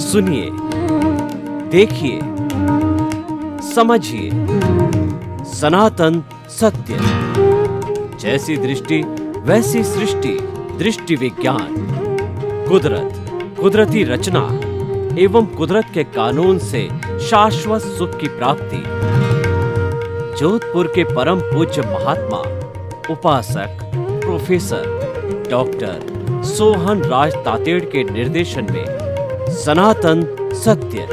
सुनिए, देखिए, समझिए सनातन सत्य। जैसी दृष्टि वैसी सृष्टि, दृष्टि विज्ञान। कुदरत, कुदरती रचना एवं कुदरत के कानून से शाश्वत सुख की प्राप्ति। जोधपुर के परम पूज्य महात्मा उपासक प्रोफेसर डॉक्टर सोहन राज तातेड़ के निर्देशन में सनातन सत्य।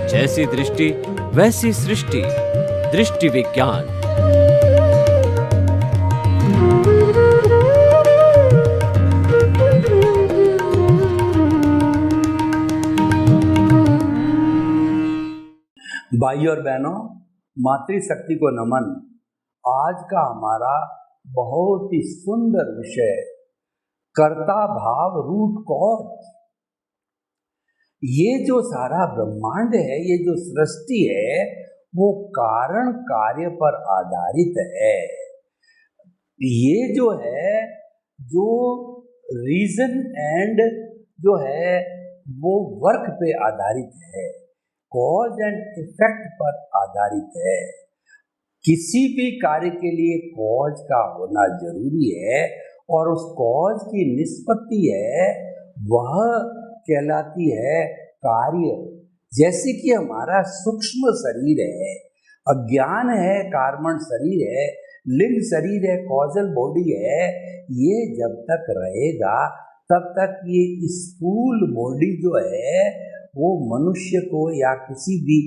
जैसी दृष्टि वैसी सृष्टि, दृष्टि विज्ञान। भाई और बहनों, मातृशक्ति को नमन। आज का हमारा बहुत ही सुंदर विषय कर्ता भाव रूट कॉज। ये जो सारा ब्रह्मांड है, ये जो सृष्टि है, वो कारण कार्य पर आधारित है। ये जो है, जो रीजन एंड जो है वो वर्क पे आधारित है, कॉज एंड इफेक्ट पर आधारित है। किसी भी कार्य के लिए कॉज का होना जरूरी है और उस कॉज की निष्पत्ति है, वह कहलाती है कार्य। जैसे कि हमारा सूक्ष्म शरीर है, अज्ञान है, कार्बन शरीर है, लिंग शरीर है, कॉजल बॉडी है। ये जब तक रहेगा तब तक ये स्थूल बॉडी जो है वो मनुष्य को या किसी भी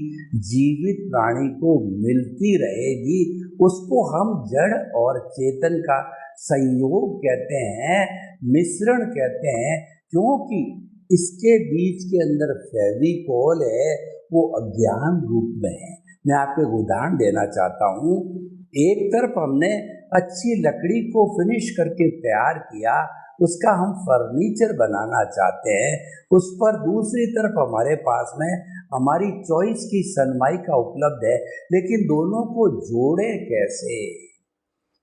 जीवित प्राणी को मिलती रहेगी। उसको हम जड़ और चेतन का संयोग कहते हैं, मिश्रण कहते हैं, क्योंकि इसके बीच के अंदर फेविकोल है, वो अज्ञान रूप में है। मैं आपको एक उदाहरण देना चाहता हूँ। एक तरफ हमने अच्छी लकड़ी को फिनिश करके तैयार किया, उसका हम फर्नीचर बनाना चाहते हैं। उस पर दूसरी तरफ हमारे पास में हमारी चॉइस की सनमाइका उपलब्ध है, लेकिन दोनों को जोड़े कैसे?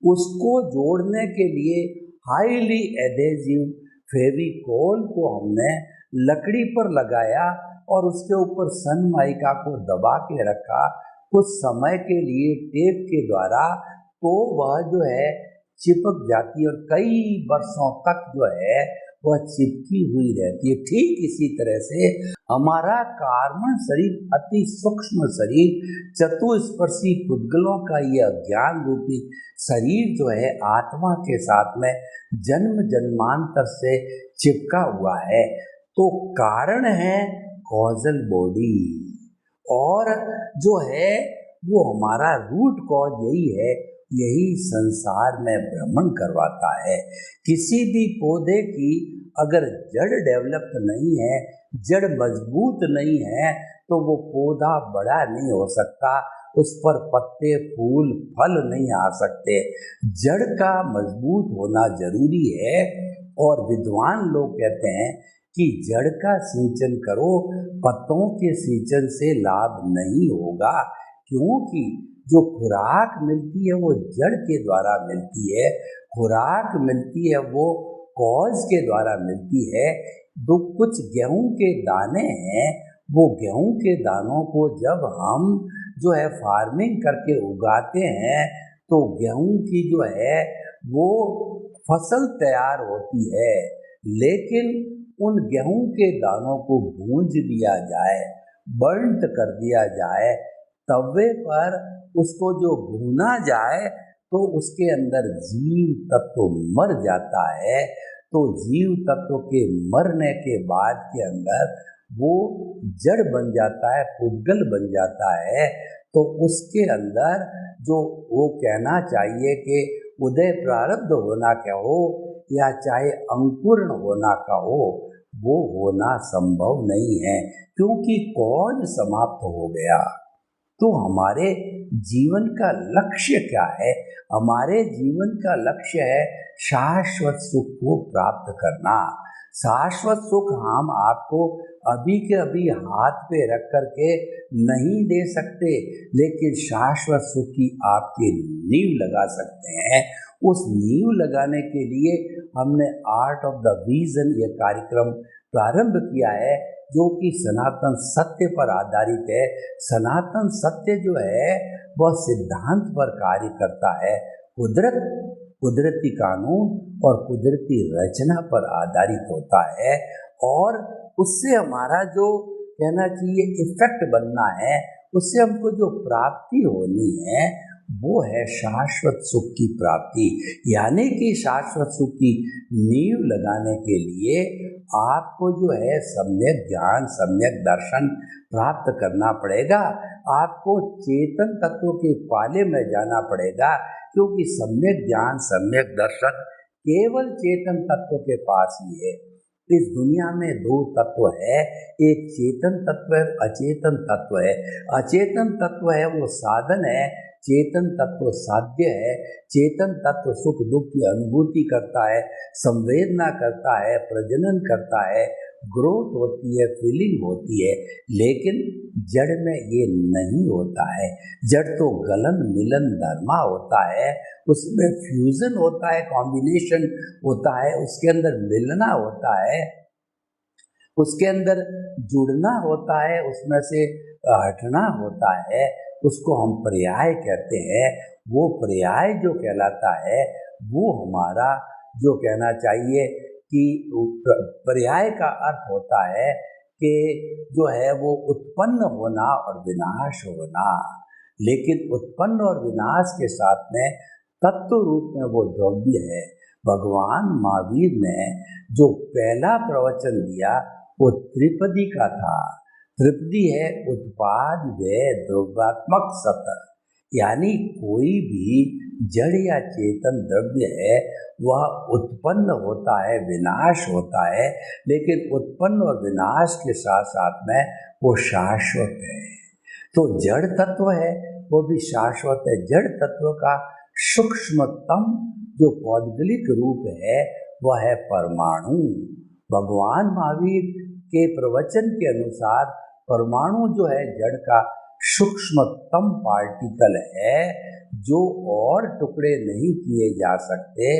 उसको जोड़ने के लिए हाईली एडेसिव फेविकोल को हमने लकड़ी पर लगाया और उसके ऊपर सनमाइका को दबा के रखा कुछ समय के लिए टेप के द्वारा, तो वह जो है चिपक जाती है और कई वर्षों तक जो है वह चिपकी हुई रहती है। ठीक इसी तरह से हमारा कार्बन शरीर, अति सूक्ष्म शरीर, चतुस्पर्शी पुद्गलों का ये अज्ञान रूपी शरीर जो है आत्मा के साथ में जन्म जन्मांतर से चिपका हुआ है। तो कारण है कॉजल बॉडी, और जो है वो हमारा रूट कॉज यही है। यही संसार में भ्रमण करवाता है। किसी भी पौधे की अगर जड़ डेवलप नहीं है, जड़ मजबूत नहीं है, तो वो पौधा बड़ा नहीं हो सकता, उस पर पत्ते फूल फल नहीं आ सकते। जड़ का मजबूत होना जरूरी है। और विद्वान लोग कहते हैं कि जड़ का सिंचन करो, पत्तों के सिंचन से लाभ नहीं होगा, क्योंकि जो खुराक मिलती है वो जड़ के द्वारा मिलती है, खुराक मिलती है वो कॉज के द्वारा मिलती है। तो कुछ गेहूं के दाने हैं, वो गेहूं के दानों को जब हम जो है फार्मिंग करके उगाते हैं तो गेहूं की जो है वो फसल तैयार होती है। लेकिन उन गेहूं के दानों को भूंज दिया जाए, बर्न्ट कर दिया जाए, तवे पर उसको जो भूना जाए तो उसके अंदर जीव तत्व मर जाता है। तो जीव तत्व के मरने के बाद के अंदर वो जड़ बन जाता है, पुद्गल बन जाता है। तो उसके अंदर जो वो कहना चाहिए कि उदय प्रारब्ध होना क्या हो या चाहे अंकुरण होना का हो, वो होना संभव नहीं है, क्योंकि कॉज समाप्त हो गया। तो हमारे जीवन का लक्ष्य क्या है? हमारे जीवन का लक्ष्य है शाश्वत सुख को प्राप्त करना। शाश्वत सुख हम आपको अभी के अभी हाथ पे रख करके नहीं दे सकते, लेकिन शाश्वत सुख की आपकी नींव लगा सकते हैं। उस नींव लगाने के लिए हमने आर्ट ऑफ द विजन ये कार्यक्रम प्रारंभ किया है, जो कि सनातन सत्य पर आधारित है। सनातन सत्य जो है वह सिद्धांत पर कार्य करता है। कुदरत, कुदरती कानून और कुदरती रचना पर आधारित होता है, और उससे हमारा जो कहना चाहिए इफेक्ट बनना है, उससे हमको जो प्राप्ति होनी है वो है शाश्वत सुख की प्राप्ति। यानी कि शाश्वत सुख की नींव लगाने के लिए आपको जो है सम्यक ज्ञान, सम्यक दर्शन प्राप्त करना पड़ेगा। आपको चेतन तत्व के पाले में जाना पड़ेगा, क्योंकि सम्यक ज्ञान, सम्यक दर्शन केवल चेतन तत्व के पास ही है। इस दुनिया में दो तत्व है, एक चेतन तत्व है, अचेतन तत्व है। अचेतन तत्व है वो साधन है, चेतन तत्व साध्य है। चेतन तत्व सुख दुख की अनुभूति करता है, संवेदना करता है, प्रजनन करता है, ग्रोथ होती है, फीलिंग होती है। लेकिन जड़ में ये नहीं होता है। जड़ तो गलन मिलन धर्मा होता है, उसमें फ्यूजन होता है, कॉम्बिनेशन होता है, उसके अंदर मिलना होता है, उसके अंदर जुड़ना होता है, उसमें से हटना होता है। उसको हम पर्याय कहते हैं। वो पर्याय जो कहलाता है वो हमारा जो कहना चाहिए कि पर्याय का अर्थ होता है कि जो है वो उत्पन्न होना और विनाश होना। लेकिन उत्पन्न और विनाश के साथ में तत्व रूप में वो द्रव्य है। भगवान महावीर ने जो पहला प्रवचन दिया वो त्रिपदी का था। त्रिपदी है उत्पाद व्यय द्रव्यात्मक सत, यानी कोई भी जड़ या चेतन द्रव्य है वह उत्पन्न होता है, विनाश होता है, लेकिन उत्पन्न और विनाश के साथ साथ में वो शाश्वत है। तो जड़ तत्व है वो भी शाश्वत है। जड़ तत्व का सूक्ष्मतम जो पौद्गलिक रूप है वह है परमाणु। भगवान महावीर के प्रवचन के अनुसार परमाणु जो है जड़ का सूक्ष्मतम पार्टिकल है, जो और टुकड़े नहीं किए जा सकते,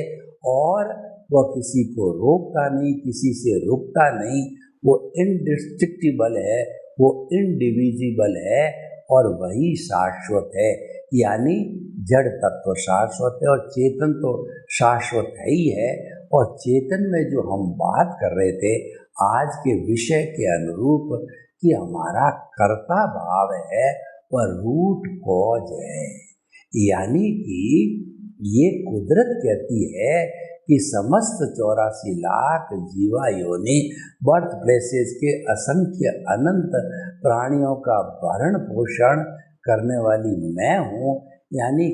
और वह किसी को रोकता नहीं, किसी से रुकता नहीं। वो इनडिस्ट्रिक्टिबल है, वो इनडिविजिबल है, और वही शाश्वत है। यानी जड़ तत्व शाश्वत है और चेतन तो शाश्वत है ही है। और चेतन में जो हम बात कर रहे थे आज के विषय के अनुरूप कि हमारा कर्ता भाव है वह रूट कॉज है। यानी कि ये कुदरत कहती है कि समस्त 84 लाख जीवा योनि बर्थ प्लेसेस के असंख्य अनंत प्राणियों का भरण पोषण करने वाली मैं हूँ। यानी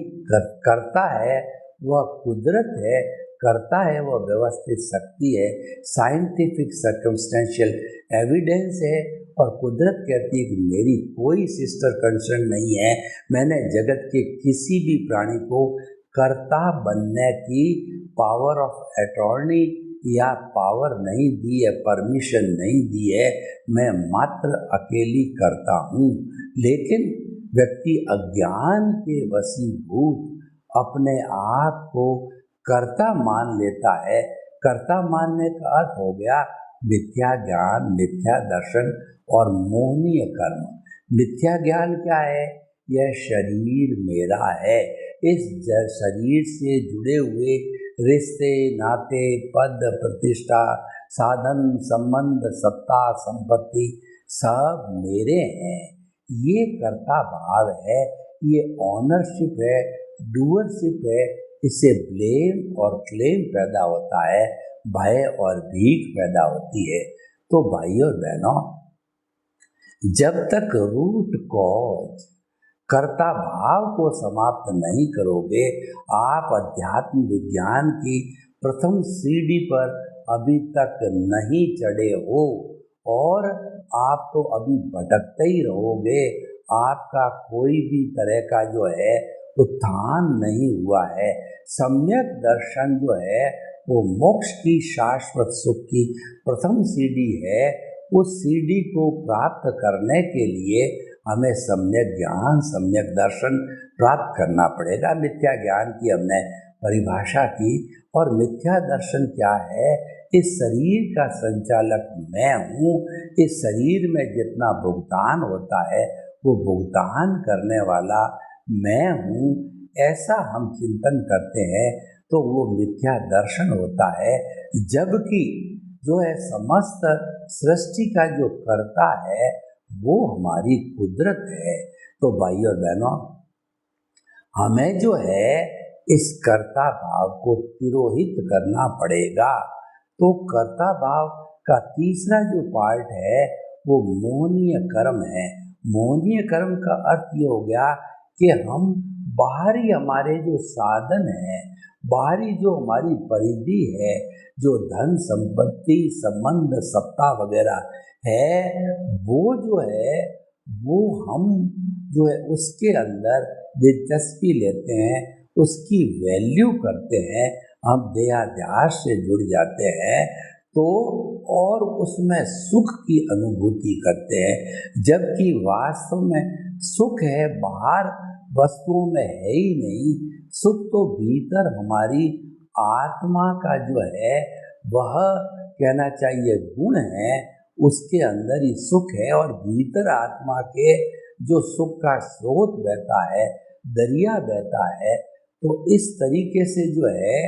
करता है वह कुदरत है, करता है वह व्यवस्थित शक्ति है, साइंटिफिक सर्कमस्टेंशियल एविडेंस है। और कुदरत कहती है कि मेरी कोई सिस्टर कंसर्न नहीं है, मैंने जगत के किसी भी प्राणी को कर्ता बनने की पावर ऑफ अटॉर्नी या पावर नहीं दी है, परमिशन नहीं दी है, मैं मात्र अकेली करता हूँ। लेकिन व्यक्ति अज्ञान के वशीभूत अपने आप को कर्ता मान लेता है। कर्ता मानने का अर्थ हो गया मिथ्या ज्ञान, मिथ्या दर्शन और मोहनीय कर्म। मिथ्या ज्ञान क्या है? यह शरीर मेरा है। इस शरीर से जुड़े हुए रिश्ते, नाते, पद, प्रतिष्ठा, साधन, संबंध, सत्ता, संपत्ति सब मेरे हैं। ये कर्ता भाव है, ये ऑनरशिप है, डूअरशिप है। इससे ब्लेम और क्लेम पैदा होता है, भय और भीख पैदा होती है। तो भाई और बहनों, जब तक रूट कॉज कर्ता भाव को समाप्त नहीं करोगे, आप अध्यात्म विज्ञान की प्रथम सीढ़ी पर अभी तक नहीं चढ़े हो और आप तो अभी भटकते ही रहोगे। आपका कोई भी तरह का जो है उत्थान नहीं हुआ है। सम्यक दर्शन जो है वो मोक्ष की, शाश्वत सुख की प्रथम सीढ़ी है। उस सीढ़ी को प्राप्त करने के लिए हमें सम्यक ज्ञान, सम्यक दर्शन प्राप्त करना पड़ेगा। मिथ्या ज्ञान की हमने परिभाषा की। और मिथ्या दर्शन क्या है? इस शरीर का संचालक मैं हूँ, इस शरीर में जितना भुगतान होता है वो भुगतान करने वाला मैं हूँ, ऐसा हम चिंतन करते हैं तो वो मिथ्या दर्शन होता है। जबकि जो है समस्त सृष्टि का जो कर्ता है वो हमारी कुदरत है। तो भाई और बहनों, हमें जो है इस कर्ता भाव को तिरोहित करना पड़ेगा। तो कर्ता भाव का तीसरा जो पार्ट है वो मोहनीय कर्म है। मोहनीय कर्म का अर्थ ये हो गया कि हम बाहरी हमारे जो साधन है, बाहरी जो हमारी परिधि है, जो धन संपत्ति संबंध सत्ता वगैरह है, वो जो है वो हम जो है उसके अंदर दिलचस्पी लेते हैं, उसकी वैल्यू करते हैं, हम देहाध्यास से जुड़ जाते हैं तो और उसमें सुख की अनुभूति करते हैं। जबकि वास्तव में सुख है बाहर वस्तुओं में है ही नहीं, सुख तो भीतर हमारी आत्मा का जो है वह कहना चाहिए गुण है, उसके अंदर ही सुख है। और भीतर आत्मा के जो सुख का स्रोत बहता है, दरिया बहता है, तो इस तरीके से जो है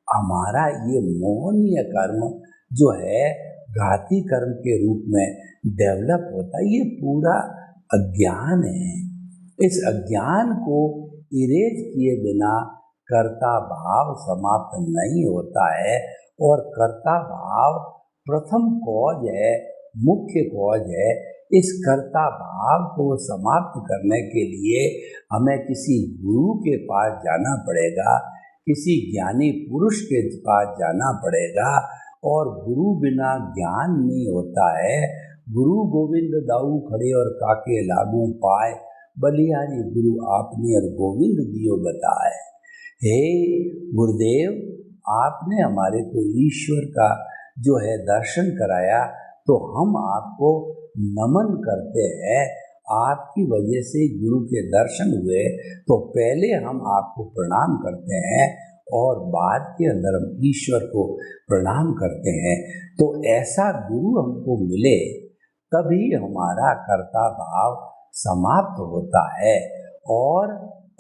हमारा ये मोहनीय कर्म जो है घाती कर्म के रूप में डेवलप होता है। ये पूरा अज्ञान है। इस अज्ञान को इरेज किए बिना कर्ता भाव समाप्त नहीं होता है। और कर्ता भाव प्रथम कॉज है, मुख्य कॉज है। इस कर्ता भाव को समाप्त करने के लिए हमें किसी गुरु के पास जाना पड़ेगा, किसी ज्ञानी पुरुष के पास जाना पड़ेगा। और गुरु बिना ज्ञान नहीं होता है। गुरु गोविंद दाऊ खड़े और काके लागू पाए, बलिहारी गुरु आपने और गोविंद दियो बताए। हे गुरुदेव, आपने हमारे को ईश्वर का जो है दर्शन कराया, तो हम आपको नमन करते हैं। आपकी वजह से गुरु के दर्शन हुए, तो पहले हम आपको प्रणाम करते हैं और बाद के अंदर हम ईश्वर को प्रणाम करते हैं। तो ऐसा गुरु हमको मिले तभी हमारा कर्ता भाव समाप्त होता है और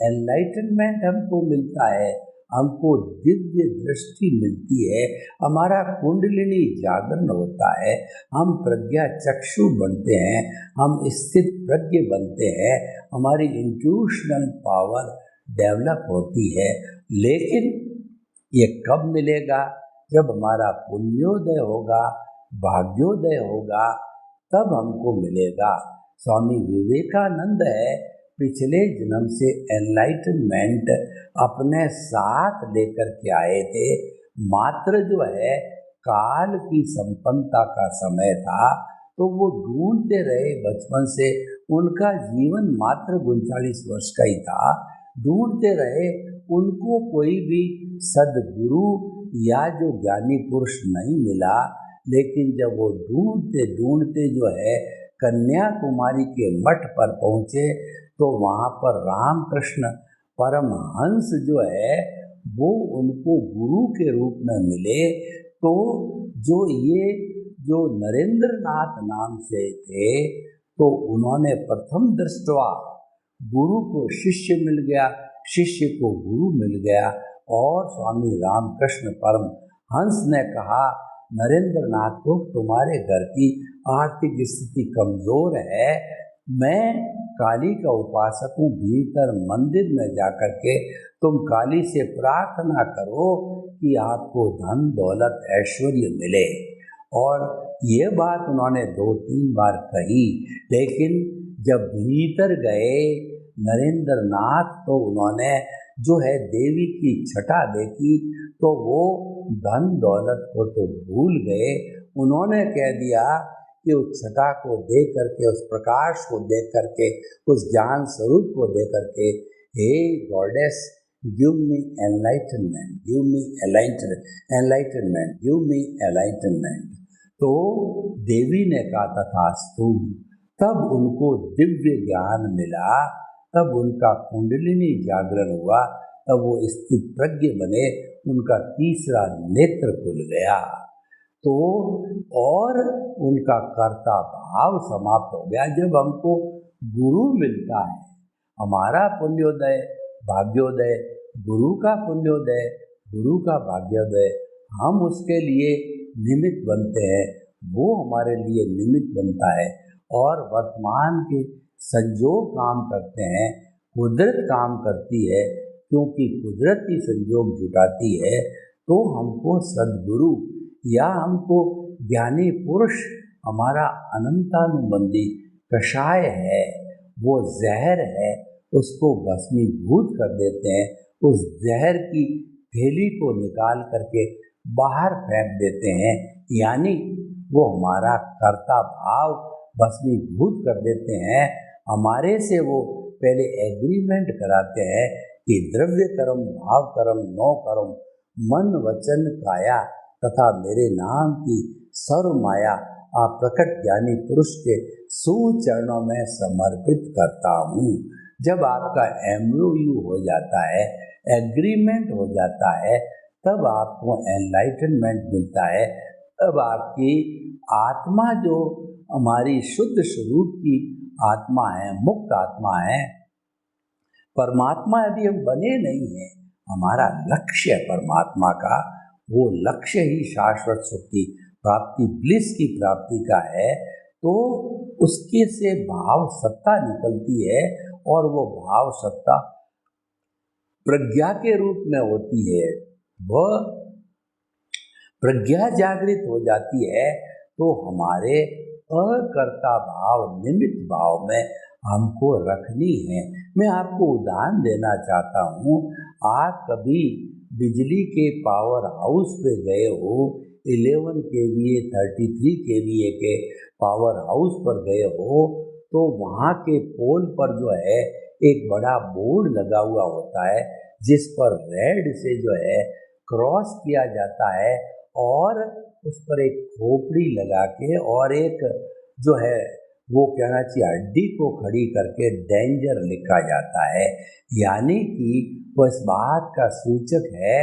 एनलाइटनमेंट हमको मिलता है, हमको दिव्य दृष्टि मिलती है, हमारा कुंडलिनी जागरण होता है, हम प्रज्ञा चक्षु बनते हैं, हम स्थित प्रज्ञ बनते हैं, हमारी इंट्यूशनल पावर डेवलप होती है। लेकिन ये कब मिलेगा? जब हमारा पुण्योदय होगा, भाग्योदय होगा, तब हमको मिलेगा। स्वामी विवेकानंद है पिछले जन्म से एनलाइटनमेंट अपने साथ लेकर के आए थे। मात्र जो है काल की संपन्नता का समय था, तो वो ढूंढते रहे बचपन से। उनका जीवन मात्र 39 वर्ष का ही था। ढूंढते रहे, उनको कोई भी सदगुरु या जो ज्ञानी पुरुष नहीं मिला। लेकिन जब वो ढूंढते ढूंढते जो है कन्याकुमारी के मठ पर पहुँचे, तो वहाँ पर रामकृष्ण परमहंस जो है वो उनको गुरु के रूप में मिले। तो जो ये जो नरेंद्रनाथ नाम से थे, तो उन्होंने प्रथम दृष्टवा गुरु को शिष्य मिल गया, शिष्य को गुरु मिल गया। और स्वामी रामकृष्ण परमहंस ने कहा नरेंद्रनाथ को, तुम्हारे घर की आर्थिक स्थिति कमजोर है, मैं काली का उपासक हूँ, भीतर मंदिर में जाकर के तुम काली से प्रार्थना करो कि आपको धन दौलत ऐश्वर्य मिले। और ये बात उन्होंने 2-3 बार कही, लेकिन जब भीतर गए नरेंद्रनाथ, तो उन्होंने जो है देवी की छटा देखी, तो वो धन दौलत को तो भूल गए। उन्होंने कह दिया कि उस छटा को देख करके, उस प्रकाश को देख करके, उस ज्ञान स्वरूप को देख करके, hey goddess give me enlightenment, give me enlightenment, give me enlightenment. तो देवी ने कहा तथास्तु। तब उनको दिव्य ज्ञान मिला, तब उनका कुंडलिनी जागरण हुआ तब वो स्थित प्रज्ञ बने, उनका तीसरा नेत्र खुल गया तो और उनका कर्ता भाव समाप्त हो गया। जब हमको गुरु मिलता है, हमारा पुण्योदय भाग्योदय, गुरु का पुण्योदय, गुरु का भाग्योदय, हम उसके लिए निमित्त बनते हैं, वो हमारे लिए निमित्त बनता है और वर्तमान के संजोग काम करते हैं, कुदरत काम करती है, क्योंकि कुदरत ही संजोग जुटाती है। तो हमको सद्गुरु या हमको ज्ञानी पुरुष, हमारा अनंतानुबंधी कषाय है, वो जहर है, उसको भस्मीभूत कर देते हैं। उस जहर की थैली को निकाल करके बाहर फेंक देते हैं, यानी वो हमारा कर्ता भाव भस्मीभूत कर देते हैं। हमारे से वो पहले एग्रीमेंट कराते हैं कि द्रव्य कर्म, भाव कर्म, नौ कर्म, मन वचन काया तथा मेरे नाम की सर्व माया आप प्रकट ज्ञानी पुरुष के सुचरणों में समर्पित करता हूँ। जब आपका MOU हो जाता है, एग्रीमेंट हो जाता है, तब आपको एनलाइटनमेंट मिलता है। तब आपकी आत्मा, जो हमारी शुद्ध स्वरूप की आत्मा है, मुक्त आत्मा है, परमात्मा यदि हम बने नहीं हैं, हमारा लक्ष्य परमात्मा का, वो लक्ष्य ही शाश्वत सुख की प्राप्ति, ब्लिस की प्राप्ति का है, तो उसके से भाव सत्ता निकलती है और वो भाव सत्ता प्रज्ञा के रूप में होती है। वह प्रज्ञा जागृत हो जाती है तो हमारे अकर्ता भाव, निमित्त भाव में हमको रखनी है। मैं आपको उदाहरण देना चाहता हूँ। आप कभी बिजली के पावर हाउस पे गए हो, 11 kVA 33 kVA के पावर हाउस पर गए हो, तो वहाँ के पोल पर जो है एक बड़ा बोर्ड लगा हुआ होता है, जिस पर रेड से जो है क्रॉस किया जाता है और उस पर एक खोपड़ी लगा के और एक जो है वो कहना चाहिए हड्डी को खड़ी करके डेंजर लिखा जाता है, यानी कि वो इस बात का सूचक है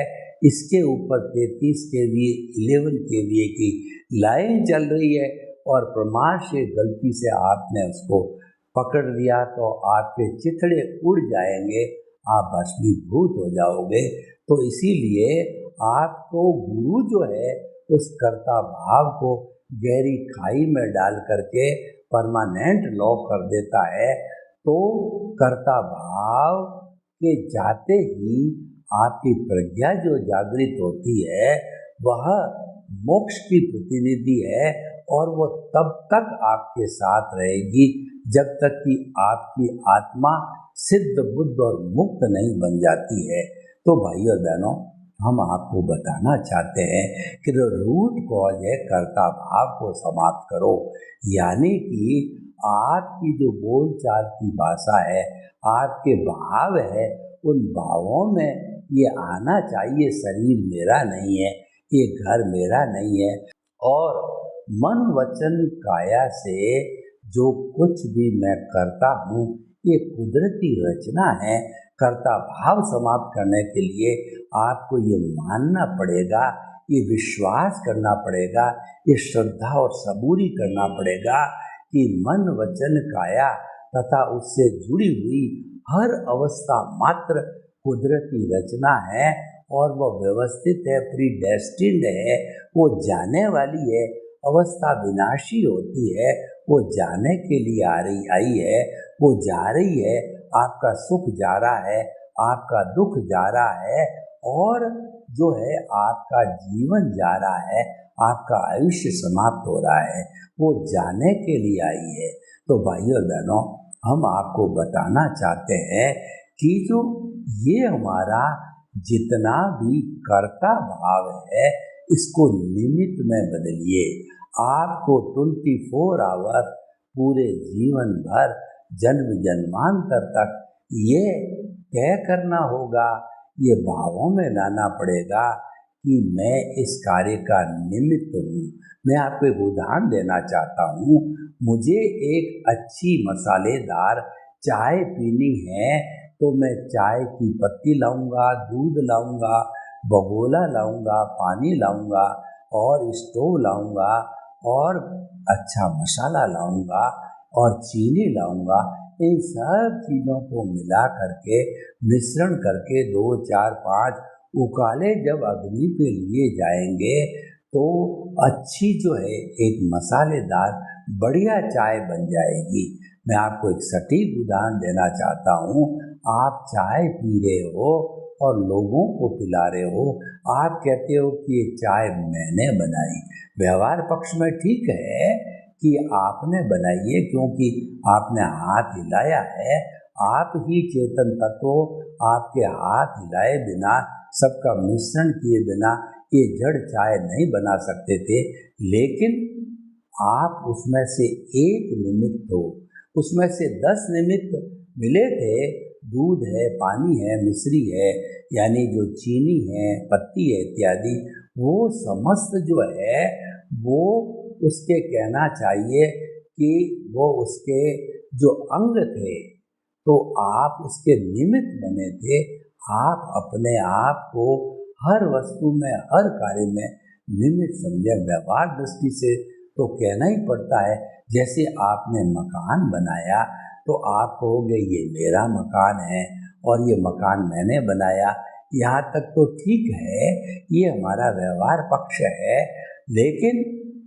इसके ऊपर 33 kVA 11 kVA की लाइन चल रही है और प्रमाण से गलती से आपने उसको पकड़ लिया तो आपके चिथड़े उड़ जाएंगे, आप भस्मीभूत हो जाओगे। तो इसीलिए आपको गुरु जो है उस कर्ता भाव को गहरी खाई में डाल करके परमानेंट लॉक कर देता है। तो कर्ता भाव के जाते ही आपकी प्रज्ञा जो जागृत होती है वह मोक्ष की प्रतिनिधि है और वो तब तक आपके साथ रहेगी जब तक कि आपकी आत्मा सिद्ध, बुद्ध और मुक्त नहीं बन जाती है। तो भाइयों और बहनों, हम आपको बताना चाहते हैं कि जो रूट कॉज है कर्ता भाव को समाप्त करो, यानी कि आपकी जो बोलचाल की भाषा है, आपके भाव है, उन भावों में ये आना चाहिए शरीर मेरा नहीं है, ये घर मेरा नहीं है। और मन वचन काया से जो कुछ भी मैं करता हूँ ये कुदरती रचना है। कर्ता भाव समाप्त करने के लिए आपको ये मानना पड़ेगा, ये विश्वास करना पड़ेगा, ये श्रद्धा और सबूरी करना पड़ेगा कि मन वचन काया तथा उससे जुड़ी हुई हर अवस्था मात्र कुदरती रचना है और वह व्यवस्थित है, प्रीडेस्टिन्ड है, वो जाने वाली है। अवस्था विनाशी होती है, वो जाने के लिए आई है, वो जा रही है। आपका सुख जा रहा है, आपका दुख जा रहा है और जो है आपका जीवन जा रहा है, आपका आयुष्य समाप्त हो रहा है, वो जाने के लिए आई है। तो भाइयों और बहनों, हम आपको बताना चाहते हैं कि जो ये हमारा जितना भी कर्ता भाव है इसको निमित्त में बदलिए। आपको 24 आवर पूरे जीवन भर जन्म जन्मांतर तक ये तय करना होगा, ये भावों में लाना पड़ेगा कि मैं इस कार्य का निमित्त हूँ। मैं आपको एक उदाहरण देना चाहता हूँ। मुझे एक अच्छी मसालेदार चाय पीनी है, तो मैं चाय की पत्ती लाऊंगा, दूध लाऊंगा, बगोला लाऊंगा, पानी लाऊंगा और स्टोव लाऊंगा और अच्छा मसाला लाऊंगा और चीनी लाऊंगा। इन सब चीज़ों को मिला करके मिश्रण करके 2, 4, 5 उकाले जब अग्नि पे लिए जाएंगे तो अच्छी जो है एक मसालेदार बढ़िया चाय बन जाएगी। मैं आपको एक सटीक उदाहरण देना चाहता हूँ। आप चाय पी रहे हो और लोगों को पिला रहे हो, आप कहते हो कि ये चाय मैंने बनाई। व्यवहार पक्ष में ठीक है कि आपने बनाई है, क्योंकि आपने हाथ हिलाया है। आप ही चेतन तत्व आपके हाथ हिलाए बिना, सबका मिश्रण किए बिना ये जड़ चाय नहीं बना सकते थे। लेकिन आप उसमें से एक निमित्त हो, उसमें से 10 निमित्त मिले थे। दूध है, पानी है, मिश्री है, यानी जो चीनी है, पत्ती है इत्यादि, वो समस्त जो है वो उसके कहना चाहिए कि वो उसके जो अंग थे, तो आप उसके निमित्त बने थे। आप अपने आप को हर वस्तु में, हर कार्य में निमित्त समझे। व्यवहार दृष्टि से तो कहना ही पड़ता है। जैसे आपने मकान बनाया तो आप कहोगे ये मेरा मकान है और ये मकान मैंने बनाया। यहाँ तक तो ठीक है, ये हमारा व्यवहार पक्ष है। लेकिन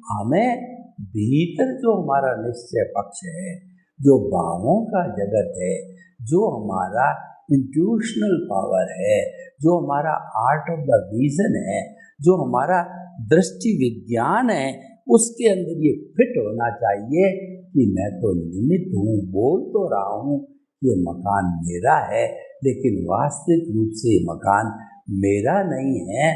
हमें भीतर जो हमारा निश्चय पक्ष है, जो भावों का जगत है, जो हमारा इंट्यूशनल पावर है, जो हमारा आर्ट ऑफ द विजन है, जो हमारा दृष्टि विज्ञान है, उसके अंदर ये फिट होना चाहिए कि मैं तो निमित्त हूँ। बोल तो रहा हूँ ये मकान मेरा है, लेकिन वास्तविक रूप से ये मकान मेरा नहीं है।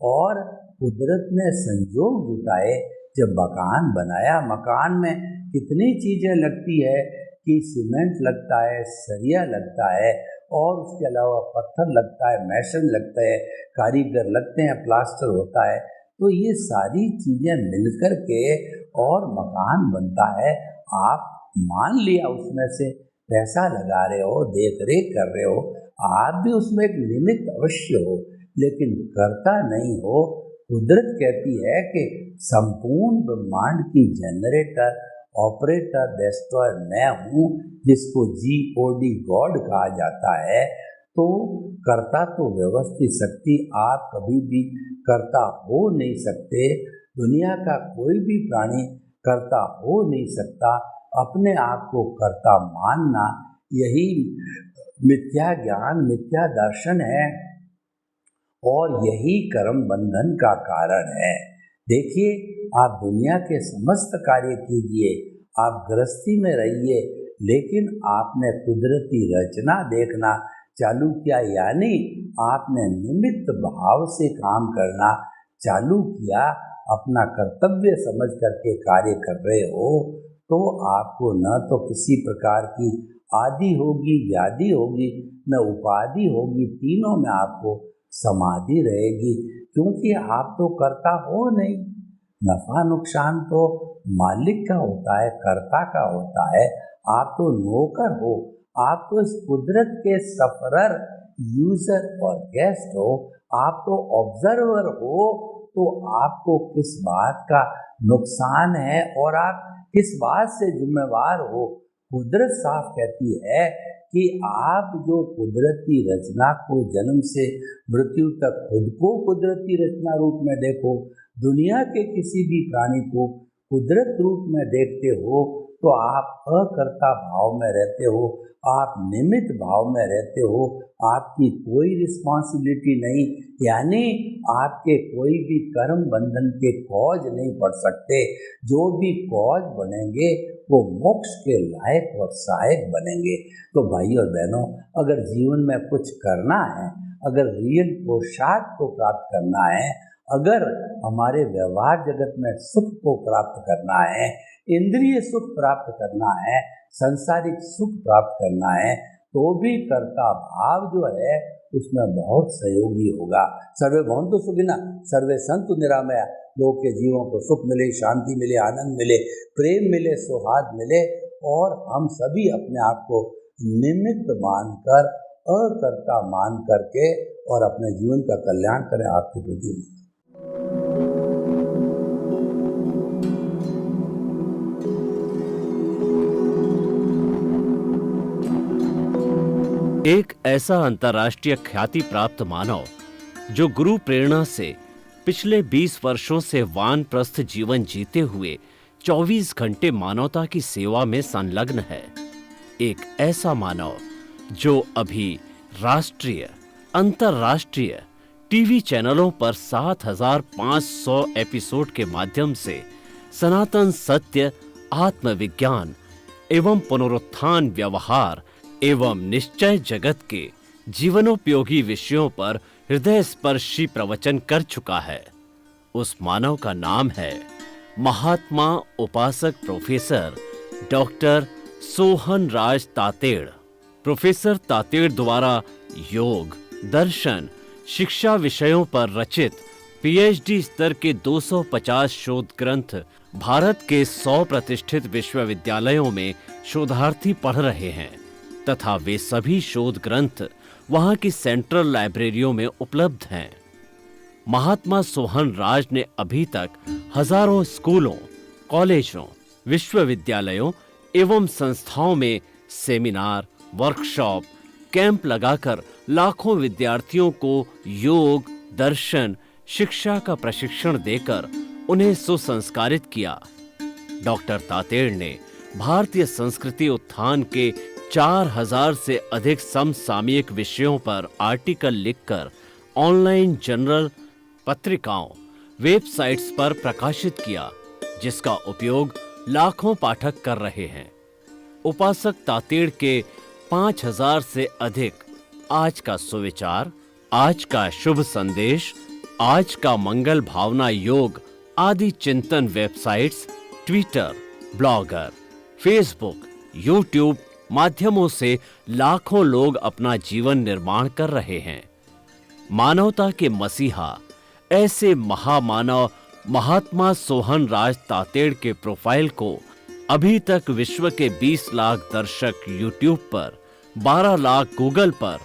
और कुदरत ने संजोग जुटाए, जब मकान बनाया, मकान में कितनी चीज़ें लगती है कि सीमेंट लगता है, सरिया लगता है और उसके अलावा पत्थर लगता है, मैसन लगता है, कारीगर लगते हैं, प्लास्टर होता है। तो ये सारी चीज़ें मिलकर के और मकान बनता है। आप मान लिया उसमें से पैसा लगा रहे हो, देख रेख कर रहे हो, आप भी उसमें एक निमित्त अवश्य हो, लेकिन करता नहीं हो। कुदरत कहती है कि संपूर्ण ब्रह्मांड की जनरेटर, ऑपरेटर, डिस्ट्रॉयर मैं हूँ, जिसको GOD गॉड कहा जाता है। तो कर्ता तो व्यवस्थित शक्ति, आप कभी भी कर्ता हो नहीं सकते। दुनिया का कोई भी प्राणी कर्ता हो नहीं सकता। अपने आप को कर्ता मानना यही मिथ्या ज्ञान, मिथ्या दर्शन है और यही कर्म बंधन का कारण है। देखिए, आप दुनिया के समस्त कार्य कीजिए, आप गृहस्थी में रहिए, लेकिन आपने कुदरती रचना देखना चालू किया, यानी आपने निमित्त भाव से काम करना चालू किया, अपना कर्तव्य समझ करके कार्य कर रहे हो, तो आपको न तो किसी प्रकार की आदि होगी, व्याधि होगी, न उपाधि होगी, तीनों में आपको समाधि रहेगी, क्योंकि आप तो कर्ता हो नहीं। नफा नुकसान तो मालिक का होता है, कर्ता का होता है। आप तो नौकर हो, आप तो इस कुदरत के सफरर, यूजर और गेस्ट हो, आप तो ऑब्जर्वर हो। तो आपको किस बात का नुकसान है और आप किस बात से जिम्मेवार हो? कुदरत साफ कहती है कि आप जो कुदरती रचना को जन्म से मृत्यु तक खुद को कुदरती रचना रूप में देखो, दुनिया के किसी भी प्राणी को कुदरत रूप में देखते हो, तो आप अकर्ता भाव में रहते हो, आप निमित्त भाव में रहते हो, आपकी कोई रिस्पॉन्सिबिलिटी नहीं, यानी आपके कोई भी कर्म बंधन के कॉज नहीं पड़ सकते। जो भी कॉज बनेंगे वो मोक्ष के लायक और सहायक बनेंगे। तो भाई और बहनों, अगर जीवन में कुछ करना है, अगर रियल पुरुषार्थ को प्राप्त करना है, अगर हमारे व्यवहार जगत में सुख को प्राप्त करना है, इंद्रिय सुख प्राप्त करना है, संसारिक सुख प्राप्त करना है, तो भी कर्ता भाव जो है उसमें बहुत सहयोगी होगा। सर्वे भवन्तु सुखिनः, सर्वे सन्तु निरामया। लोग के जीवों को सुख मिले, शांति मिले, आनंद मिले, प्रेम मिले, सौहार्द मिले और हम सभी अपने आप को निमित्त मानकर अकर्ता मान करके और अपने जीवन का कल्याण करें, आपके प्रति। एक ऐसा अंतर्राष्ट्रीय ख्याति प्राप्त मानव जो गुरु प्रेरणा से पिछले 20 वर्षों से वानप्रस्थ जीवन जीते हुए 24 घंटे मानवता की सेवा में संलग्न है। एक ऐसा मानव जो अभी राष्ट्रीय, अंतर्राष्ट्रीय टीवी चैनलों पर 7,500 एपिसोड के माध्यम से सनातन सत्य, आत्मविज्ञान एवं पुनरुत्थान, व्यवहार एवं निश्चय जगत के जीवनोपयोगी विषयों पर हृदय स्पर्शी प्रवचन कर चुका है। उस मानव का नाम है महात्मा उपासक प्रोफेसर डॉक्टर सोहन राज तातेड़। प्रोफेसर तातेड़ द्वारा योग, दर्शन, शिक्षा विषयों पर रचित पीएचडी स्तर के 250 शोध ग्रंथ भारत के 100 प्रतिष्ठित विश्वविद्यालयों में शोधार्थी पढ़ रहे हैं तथा वे सभी शोध ग्रंथ वहां की सेंट्रल लाइब्रेरियों में उपलब्ध हैं। महात्मा सोहन राज ने अभी तक हजारों स्कूलों, कॉलेजों, विश्वविद्यालयों एवं संस्थाओं में सेमिनार, वर्कशॉप, कैंप लगाकर लाखों विद्यार्थियों को योग, दर्शन, शिक्षा का प्रशिक्षण देकर उन्हें सुसंस्कारित किया। डॉक्टर तातेड़ ने भारतीय संस्कृति उत्थान के 4000 से अधिक समसामयिक विषयों पर आर्टिकल लिखकर ऑनलाइन जर्नल, पत्रिकाओं, वेबसाइट्स पर प्रकाशित किया, जिसका उपयोग लाखों पाठक कर रहे हैं। उपासक तातेड़ के 5000 से अधिक आज का सुविचार, आज का शुभ संदेश, आज का मंगल भावना योग आदि चिंतन websites, Twitter, blogger, Facebook, YouTube माध्यमों से लाखों लोग अपना जीवन निर्माण कर रहे हैं। मानवता के मसीहा ऐसे महामानव महात्मा सोहन राज तातेड़ के प्रोफाइल को अभी तक विश्व के 20 लाख दर्शक यूट्यूब पर, 12 लाख गूगल पर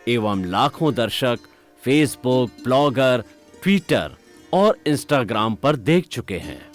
एवं लाखों दर्शक फेसबुक, ब्लॉगर, ट्विटर और इंस्टाग्राम पर देख चुके हैं।